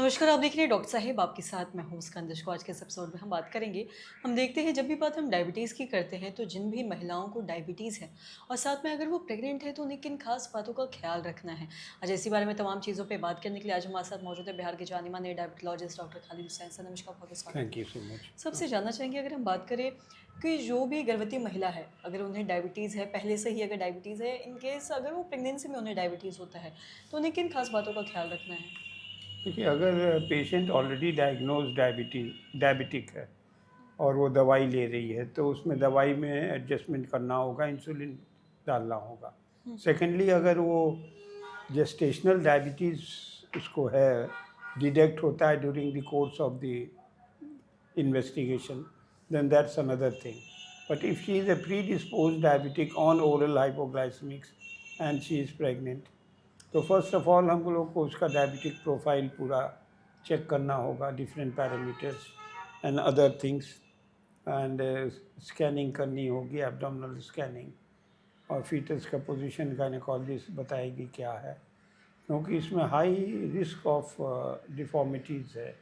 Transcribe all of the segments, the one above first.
नमस्कार, आप देख रहे हैं डॉक्टर साहिब आपके साथ मैं हूँ स्कंदश को। आज के इस एपिसोड में हम बात करेंगे। हम देखते हैं जब भी बात हम डायबिटीज़ की करते हैं तो जिन भी महिलाओं को डायबिटीज़ है और साथ में अगर वो प्रेग्नेंट है तो उन्हें किन खास बातों का ख्याल रखना है। आज इसी बारे में तमाम चीज़ों पर बात करने के लिए आज हमारे साथ मौजूद है बिहार के जाने माने diabetologist doctor Khalid Hussain sir. नमस्कार, बहुत बहुत स्वागत थैंक है। You so much. सबसे जानना चाहेंगे अगर हम बात करें कि जो भी गर्भवती महिला है अगर उन्हें डायबिटीज़ है, पहले से ही अगर डायबिटीज़ है, इन केस अगर वो प्रेगनेंसी में उन्हें डायबिटीज़ होता है तो उन्हें किन खास बातों का ख्याल रखना है। देखिए, अगर पेशेंट ऑलरेडी डायबिटिक है और वो दवाई ले रही है तो उसमें दवाई में एडजस्टमेंट करना होगा, इंसुलिन डालना होगा। सेकेंडली, अगर वो जेस्टेशनल डायबिटीज़ उसको है, डिटेक्ट होता है during the course of the investigation, then that's another thing. But if she is a predisposed diabetic on oral hypoglycemics and she is pregnant, तो फर्स्ट ऑफ ऑल हम लोग को उसका डायबिटिक प्रोफाइल पूरा चेक करना होगा, different parameters and other things, and scanning करनी होगी, एब्डोमिनल स्कैनिंग, और फीटस का पोजीशन गायनेकोलॉजिस्ट बताएगी क्या है, क्योंकि इसमें हाई रिस्क ऑफ डिफॉर्मिटीज़ है,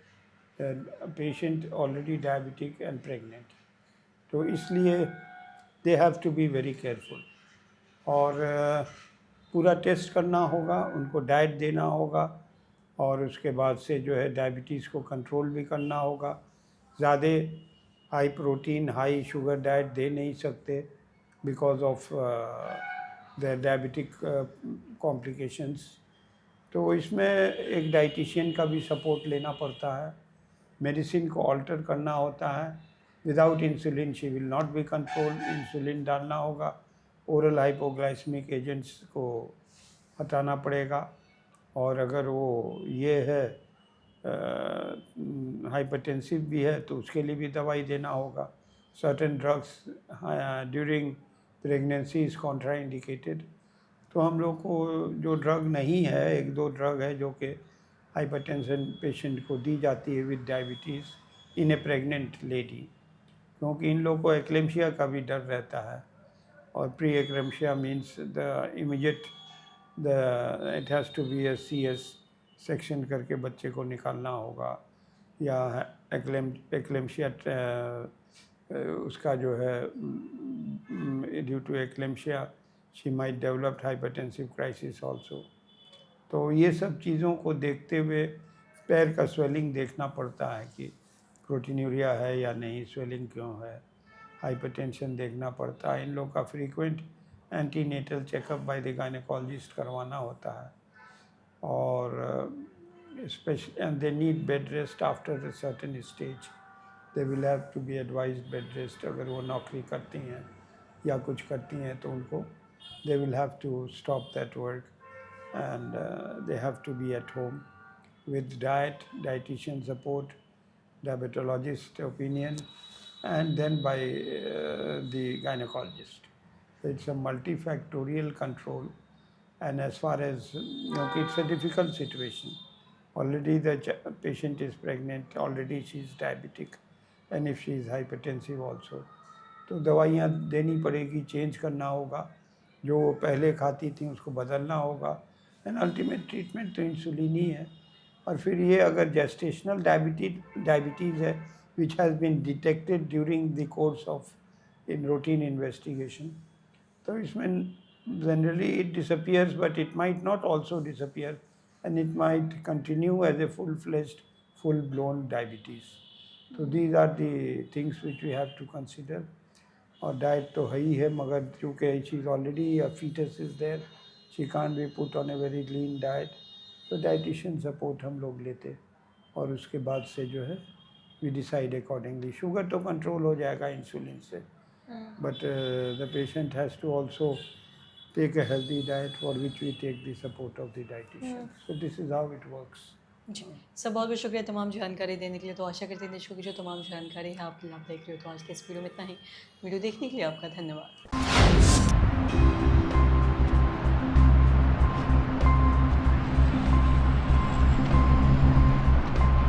patient already diabetic and pregnant, तो इसलिए they have to be very careful. और पूरा टेस्ट करना होगा, उनको डाइट देना होगा, और उसके बाद से जो है डायबिटीज़ को कंट्रोल भी करना होगा। ज़्यादा high protein high sugar diet दे नहीं सकते because of the diabetic complications, तो इसमें एक डाइटिशियन का भी सपोर्ट लेना पड़ता है। मेडिसिन को ऑल्टर करना होता है। Without insulin she will not be control, insulin डालना होगा, ओरल हाइपोग्लाइसेमिक एजेंट्स को हटाना पड़ेगा, और अगर वो ये है हाइपरटेंसिव भी है तो उसके लिए भी दवाई देना होगा। Certain drugs during pregnancy is contraindicated, तो हम लोग को जो ड्रग नहीं है, एक दो ड्रग है जो कि हाइपरटेंशन पेशेंट को दी जाती है with diabetes in A pregnant lady, क्योंकि इन लोगों को एक्लेम्शिया का भी डर रहता है, और pre eclampsia means the immediate it has to be a CS section करके बच्चे को निकालना होगा, या एक्लेम्शिया उसका जो है due to eclampsia she might developed hypertensive crisis also. तो ये सब चीज़ों को देखते हुए पैर का स्वेलिंग देखना पड़ता है कि प्रोटीनूरिया है या नहीं, स्वेलिंग क्यों है, हाइपरटेंशन देखना पड़ता है। इन लोग का frequent antenatal checkup by the gynaecologist करवाना होता है, और specially and they need bed rest after a certain stage, they will have to be advised bed rest. अगर वो नौकरी करती हैं या कुछ करती हैं तो उनको they will have to stop that work, and they have to be at home with diet, dietitian support, diabetologist opinion, and then by the gynecologist. So it's a multifactorial control, and as far as it's a difficult situation. Already the patient is pregnant, already she is diabetic, and if she is hypertensive also, तो दवाइयाँ देनी पड़ेगी, change करना होगा, जो वो पहले खाती थी उसको बदलना होगा, एंड अल्टीमेट ट्रीटमेंट तो इंसुलिन ही है। और फिर ये अगर जेस्टेशनल डायबिटीज़ है which has been detected during the course of in routine investigation, तो इसमें generally it disappears, but it might not also disappear, and it might continue as a full fledged full blown diabetes. तो these are the things which we have to consider. और diet तो है ही है, मगर चूँकि she is already a fetus is there, she can't be put on a very lean diet, तो dietitian support हम लोग लेते, और उसके बाद से जो है वी डिसाइड अकॉर्डिंगली। शुगर तो कंट्रोल हो जाएगा इंसुलिन से, but the patient has to also take a healthy diet for which we take the support of the dietitian. So this is how it works. जी sir, बहुत बहुत शुक्रिया तमाम जानकारी देने के लिए। तो आशा करते हैं दर्शकों की जो तमाम जानकारी है आपके लिए आप देख रहे हो। तो आज के इस वीडियो में इतना ही। वीडियो देखने के लिए आपका धन्यवाद।